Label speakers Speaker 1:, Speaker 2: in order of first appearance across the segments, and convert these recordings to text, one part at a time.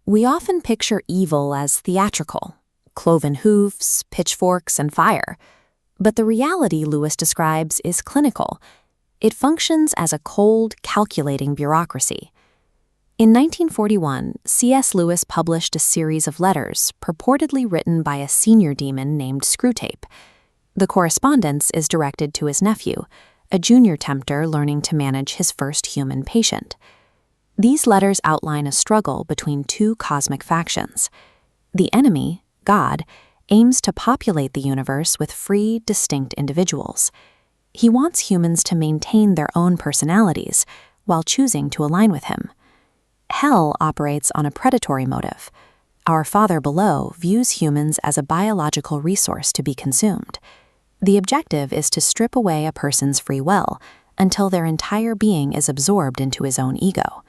Speaker 1: We often picture evil as theatrical, cloven hoofs, pitchforks, and fire. But the reality Lewis describes is clinical. It functions as a cold, calculating bureaucracy. In 1941, C.S. Lewis published a series of letters purportedly written by a senior demon named Screwtape. The correspondence is directed to his nephew, a junior tempter learning to manage his first human patient. These letters outline a struggle between two cosmic factions. The enemy, God, aims to populate the universe with free, distinct individuals. He wants humans to maintain their own personalities while choosing to align with him. Hell operates on a predatory motive. Our Father below views humans as a biological resource to be consumed. The objective is to strip away a person's free will until their entire being is absorbed into his own ego.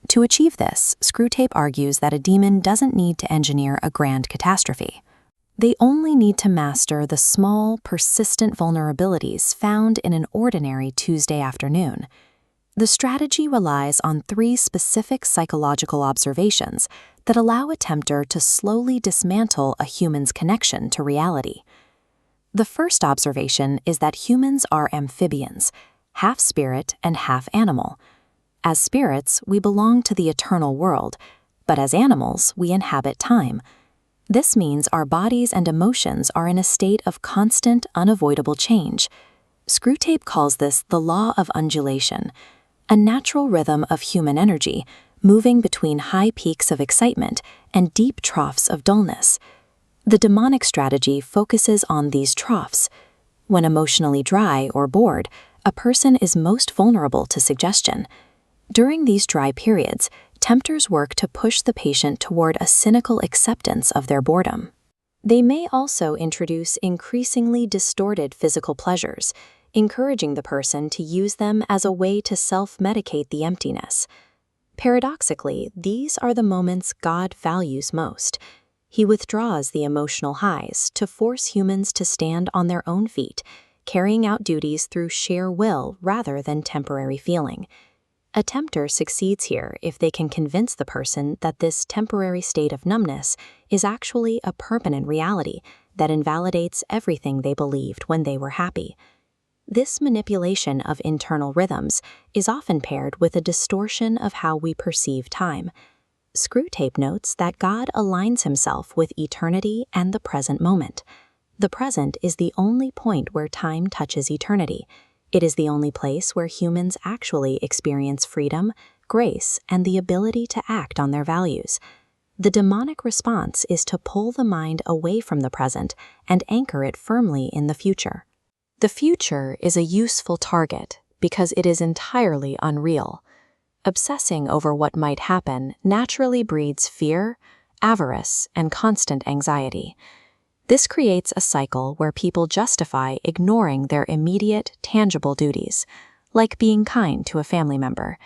Speaker 1: To achieve this, Screwtape argues that a demon doesn't need to engineer a grand catastrophe. They only need to master the small, persistent vulnerabilities found in an ordinary Tuesday afternoon. The strategy relies on 3 specific psychological observations that allow a tempter to slowly dismantle a human's connection to reality. The first observation is that humans are amphibians, half spirit and half animal. As spirits, we belong to the eternal world, but as animals, we inhabit time. This means our bodies and emotions are in a state of constant, unavoidable change. Screwtape calls this the law of undulation, a natural rhythm of human energy moving between high peaks of excitement and deep troughs of dullness. The demonic strategy focuses on these troughs. When emotionally dry or bored, a person is most vulnerable to suggestion. During these dry periods, tempters work to push the patient toward a cynical acceptance of their boredom. They may also introduce increasingly distorted physical pleasures, encouraging the person to use them as a way to self-medicate the emptiness. Paradoxically, these are the moments God values most. He withdraws the emotional highs to force humans to stand on their own feet, carrying out duties through sheer will rather than temporary feeling. A tempter succeeds here if they can convince the person that this temporary state of numbness is actually a permanent reality that invalidates everything they believed when they were happy. This manipulation of internal rhythms is often paired with a distortion of how we perceive time. Screwtape notes that God aligns himself with eternity and the present moment. The present is the only point where time touches eternity. It is the only place where humans actually experience freedom, grace, and the ability to act on their values. The demonic response is to pull the mind away from the present and anchor it firmly in the future. The future is a useful target because it is entirely unreal. Obsessing over what might happen naturally breeds fear, avarice, and constant anxiety. This creates a cycle where people justify ignoring their immediate, tangible duties, like being kind to a family member,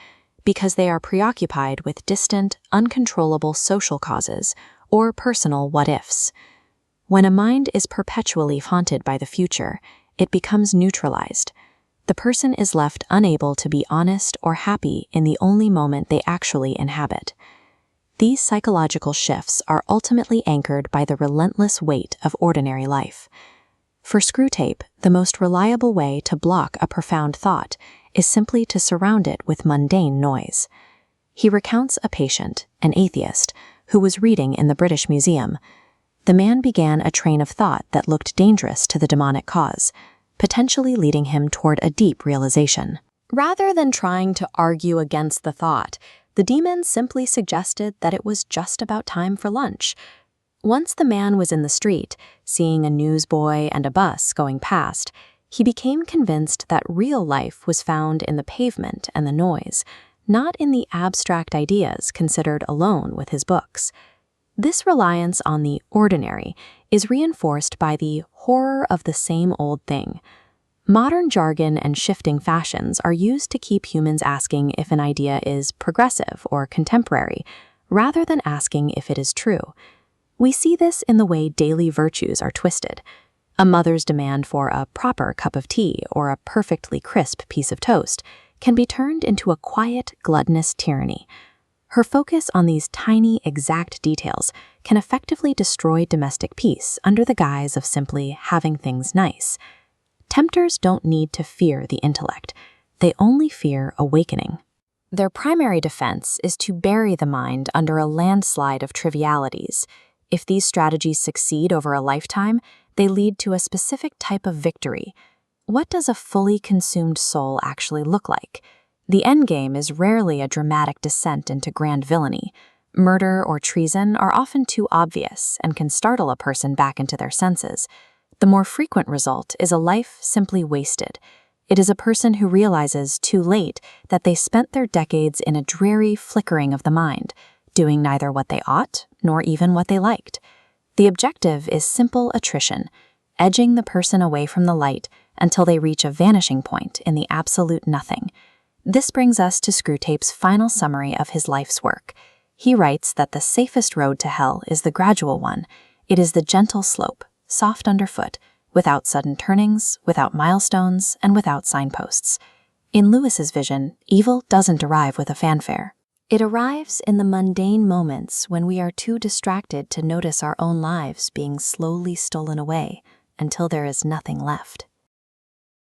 Speaker 1: because they are preoccupied with distant, uncontrollable social causes or personal what-ifs. When a mind is perpetually haunted by the future, it becomes neutralized. The person is left unable to be honest or happy in the only moment they actually inhabit. These psychological shifts are ultimately anchored by the relentless weight of ordinary life. For Screwtape, the most reliable way to block a profound thought is simply to surround it with mundane noise. He recounts a patient, an atheist, who was reading in the British Museum. The man began a train of thought that looked dangerous to the demonic cause, potentially leading him toward a deep realization. Rather than trying to argue against the thought, the demon simply suggested that it was just about time for lunch. Once the man was in the street, seeing a newsboy and a bus going past, he became convinced that real life was found in the pavement and the noise, not in the abstract ideas considered alone with his books. This reliance on the ordinary is reinforced by the horror of the same old thing. Modern jargon and shifting fashions are used to keep humans asking if an idea is progressive or contemporary, rather than asking if it is true. We see this in the way daily virtues are twisted. A mother's demand for a proper cup of tea or a perfectly crisp piece of toast can be turned into a quiet, gluttonous tyranny. Her focus on these tiny, exact details can effectively destroy domestic peace under the guise of simply having things nice. Tempters don't need to fear the intellect. They only fear awakening. Their primary defense is to bury the mind under a landslide of trivialities. If these strategies succeed over a lifetime, they lead to a specific type of victory. What does a fully consumed soul actually look like? The endgame is rarely a dramatic descent into grand villainy. Murder or treason are often too obvious and can startle a person back into their senses. The more frequent result is a life simply wasted. It is a person who realizes too late that they spent their decades in a dreary flickering of the mind, doing neither what they ought nor even what they liked. The objective is simple attrition, edging the person away from the light until they reach a vanishing point in the absolute nothing. This brings us to Screwtape's final summary of his life's work. He writes that the safest road to hell is the gradual one. It is the gentle slope, soft underfoot, without sudden turnings, without milestones, and without signposts. In Lewis's vision, evil doesn't arrive with a fanfare. It arrives in the mundane moments when we are too distracted to notice our own lives being slowly stolen away until there is nothing left.